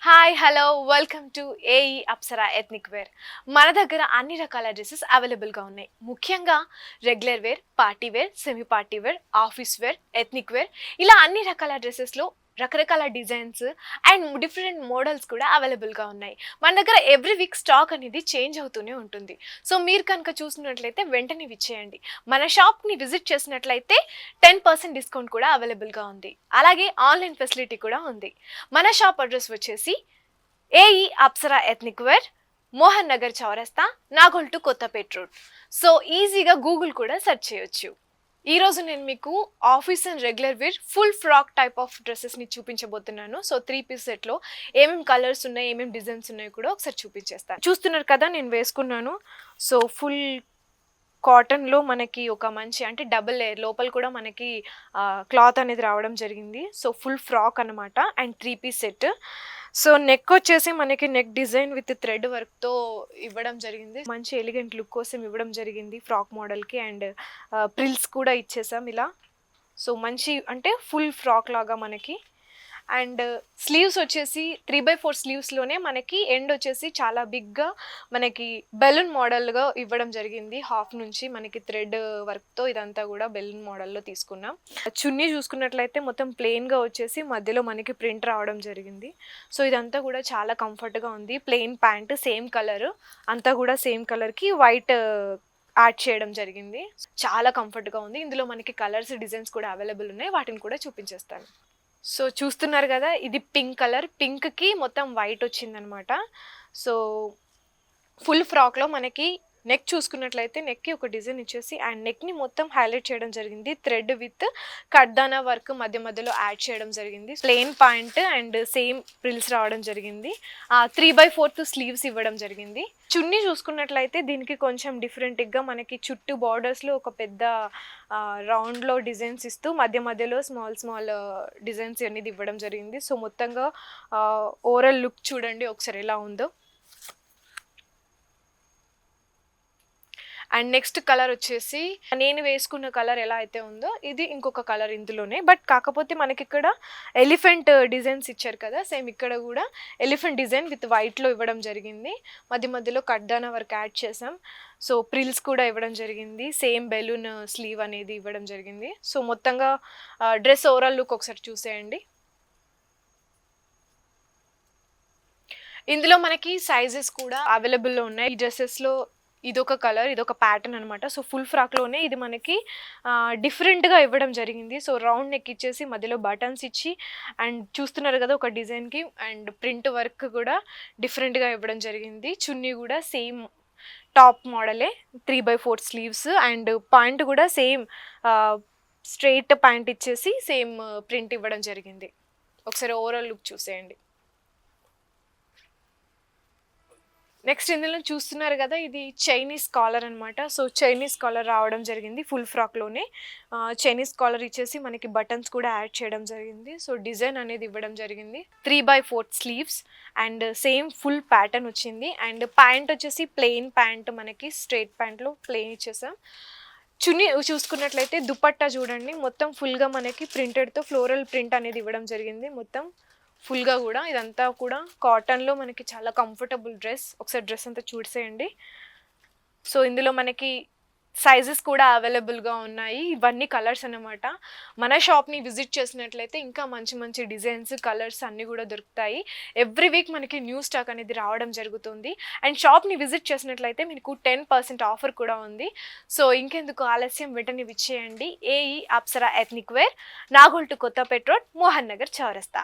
Hi hello welcome to AE Apsara ethnic wear. మన దగ్గర అన్ని రకాల డ్రెస్సెస్ అవైలబుల్గా ఉన్నాయి. ముఖ్యంగా regular wear, party wear, semi party wear, office wear, ethnic wear, ఇలా అన్ని రకాల డ్రెస్సెస్లో రకరకాల డిజైన్స్ అండ్ డిఫరెంట్ మోడల్స్ కూడా అవైలబుల్గా ఉన్నాయి. మన దగ్గర ఎవ్రీ వీక్ స్టాక్ అనేది చేంజ్ అవుతూనే ఉంటుంది. సో మీరు కనుక చూసినట్లయితే వెంటనే విచ్చేయండి. మన షాప్ని విజిట్ చేసినట్లయితే 10% డిస్కౌంట్ కూడా అవైలబుల్గా ఉంది. అలాగే ఆన్లైన్ ఫెసిలిటీ కూడా ఉంది. మన షాప్ అడ్రస్ వచ్చేసి AE Apsara ethnic wear, Mohan Nagar చౌరస్తా, Nagole to Kothapet road. So ఈజీగా గూగుల్ కూడా సెర్చ్ చేయొచ్చు. ఈరోజు నేను మీకు office and regular wear full frock type of డ్రెస్సెస్ని చూపించబోతున్నాను. సో 3 పీస్ సెట్లో ఏమేమి కలర్స్ ఉన్నాయి, ఏమేమి డిజైన్స్ ఉన్నాయో కూడా ఒకసారి చూపించేస్తాను. చూస్తున్నారు కదా నేను వేసుకున్నాను. సో ఫుల్ కాటన్లో మనకి ఒక మంచి అంటే డబుల్ లేయర్ లోపల కూడా మనకి క్లాత్ అనేది రావడం జరిగింది. సో ఫుల్ ఫ్రాక్ అనమాట and 3 piece set. So neck వచ్చేసి మనకి నెక్ డిజైన్ విత్ థ్రెడ్ వర్క్తో ఇవ్వడం జరిగింది. మంచి ఎలిగెంట్ లుక్ కోసం ఇవ్వడం జరిగింది ఫ్రాక్ మోడల్కి. అండ్ ప్రిల్స్ కూడా ఇచ్చేసాం ఇలా. సో మంచి అంటే ఫుల్ ఫ్రాక్ లాగా మనకి. అండ్ స్లీవ్స్ వచ్చేసి 3/4 స్లీవ్స్లోనే మనకి ఎండ్ వచ్చేసి చాలా బిగ్గా మనకి బెలూన్ మోడల్గా ఇవ్వడం జరిగింది. హాఫ్ నుంచి మనకి థ్రెడ్ వర్క్తో ఇదంతా కూడా బెలూన్ మోడల్లో తీసుకున్నాం. చున్నీ చూసుకున్నట్లయితే మొత్తం ప్లెయిన్గా వచ్చేసి మధ్యలో మనకి ప్రింట్ రావడం జరిగింది. సో ఇదంతా కూడా చాలా కంఫర్ట్గా ఉంది. ప్లెయిన్ ప్యాంట్ సేమ్ కలర్, అంతా కూడా సేమ్ కలర్కి వైట్ యాడ్ చేయడం జరిగింది. చాలా కంఫర్ట్గా ఉంది. ఇందులో మనకి కలర్స్ డిజైన్స్ కూడా అవైలబుల్ ఉన్నాయి, వాటిని కూడా చూపించేస్తాను. సో చూస్తున్నారు కదా, ఇది పింక్ కలర్, పింక్కి మొత్తం వైట్ వచ్చిందనమాట. సో ఫుల్ ఫ్రాక్లో మనకి నెక్ చూసుకున్నట్లయితే నెక్కి ఒక డిజైన్ ఇచ్చేసి అండ్ నెక్ని మొత్తం హైలైట్ చేయడం జరిగింది. థ్రెడ్ విత్ కడ్దానా వర్క్ మధ్య మధ్యలో యాడ్ చేయడం జరిగింది. ప్లెయిన్ పాయింట్ అండ్ సేమ్ ప్రిల్స్ రావడం జరిగింది. 3/4 స్లీవ్స్ ఇవ్వడం జరిగింది. చున్నీ చూసుకున్నట్లయితే దీనికి కొంచెం డిఫరెంట్గా మనకి చుట్టూ బార్డర్స్లో ఒక పెద్ద రౌండ్లో డిజైన్స్ ఇస్తూ మధ్య మధ్యలో స్మాల్ డిజైన్స్ అనేది ఇవ్వడం జరిగింది. సో మొత్తంగా ఓవరాల్ లుక్ చూడండి ఒకసారి ఎలా ఉందో. అండ్ నెక్స్ట్ కలర్ వచ్చేసి నేను వేసుకున్న కలర్ ఎలా అయితే ఉందో ఇది ఇంకొక కలర్ ఇందులోనే. బట్ కాకపోతే మనకి ఇక్కడ ఎలిఫెంట్ డిజైన్స్ ఇచ్చారు కదా, సేమ్ ఇక్కడ కూడా ఎలిఫెంట్ డిజైన్ విత్ వైట్లో ఇవ్వడం జరిగింది. మధ్య మధ్యలో కడ్దానా వర్క్ యాడ్ చేసాం. సో ప్రిల్స్ కూడా ఇవ్వడం జరిగింది. సేమ్ బెలూన్ స్లీవ్ అనేది ఇవ్వడం జరిగింది. సో మొత్తంగా డ్రెస్ ఓవరాల్ లుక్ ఒకసారి చూసేయండి. ఇందులో మనకి సైజెస్ కూడా అవైలబుల్లో ఉన్నాయి. ఈ డ్రెస్సెస్లో ఇదొక కలర్, ఇదొక ప్యాటర్న్ అనమాట. సో ఫుల్ ఫ్రాక్లోనే ఇది మనకి డిఫరెంట్గా ఇవ్వడం జరిగింది. సో రౌండ్ నెక్ ఇచ్చేసి మధ్యలో బటన్స్ ఇచ్చి అండ్ చూస్తున్నారు కదా ఒక డిజైన్కి అండ్ ప్రింట్ వర్క్ కూడా డిఫరెంట్గా ఇవ్వడం జరిగింది. చున్నీ కూడా సేమ్ టాప్ మోడలే, 3/4 స్లీవ్స్ అండ్ పాయింట్ కూడా సేమ్ స్ట్రెయిట్ ప్యాంట్ ఇచ్చేసి సేమ్ ప్రింట్ ఇవ్వడం జరిగింది. ఒకసారి ఓవరాల్ లుక్ చూసేయండి. నెక్స్ట్ ఇందులో చూస్తున్నారు కదా, ఇది చైనీస్ కాలర్ అనమాట. సో చైనీస్ కాలర్ రావడం జరిగింది ఫుల్ ఫ్రాక్లోనే. చైనీస్ కాలర్ ఇచ్చేసి మనకి బటన్స్ కూడా యాడ్ చేయడం జరిగింది. సో డిజైన్ అనేది ఇవ్వడం జరిగింది. 3/4 sleeves and same full pattern వచ్చింది. అండ్ ప్యాంట్ వచ్చేసి ప్లెయిన్ ప్యాంట్, మనకి స్ట్రైట్ ప్యాంట్లో ప్లెయిన్ ఇచ్చేసాం. చున్నీ చూసుకున్నట్లయితే దుపట్టా చూడండి మొత్తం ఫుల్గా మనకి ప్రింటెడ్తో ఫ్లోరల్ ప్రింట్ అనేది ఇవ్వడం జరిగింది. మొత్తం ఫుల్గా కూడా ఇదంతా కూడా కాటన్లో మనకి చాలా కంఫర్టబుల్ డ్రెస్. ఒకసారి డ్రెస్ అంతా చూసేయండి. సో ఇందులో మనకి సైజెస్ కూడా అవైలబుల్గా ఉన్నాయి. ఇవన్నీ కలర్స్ అన్నమాట. మన షాప్ని విజిట్ చేసినట్లయితే ఇంకా మంచి మంచి డిజైన్స్, కలర్స్ అన్నీ కూడా దొరుకుతాయి. ఎవ్రీ వీక్ మనకి న్యూ స్టాక్ అనేది రావడం జరుగుతుంది. అండ్ షాప్ని విజిట్ చేసినట్లయితే మీకు 10% ఆఫర్ కూడా ఉంది. సో ఇంకెందుకు ఆలస్యం, వెంటనే విచ్చేయండి. AE Apsara ethnic wear, Nagole to Kothapet road, Mohan Nagar చౌరస్తా.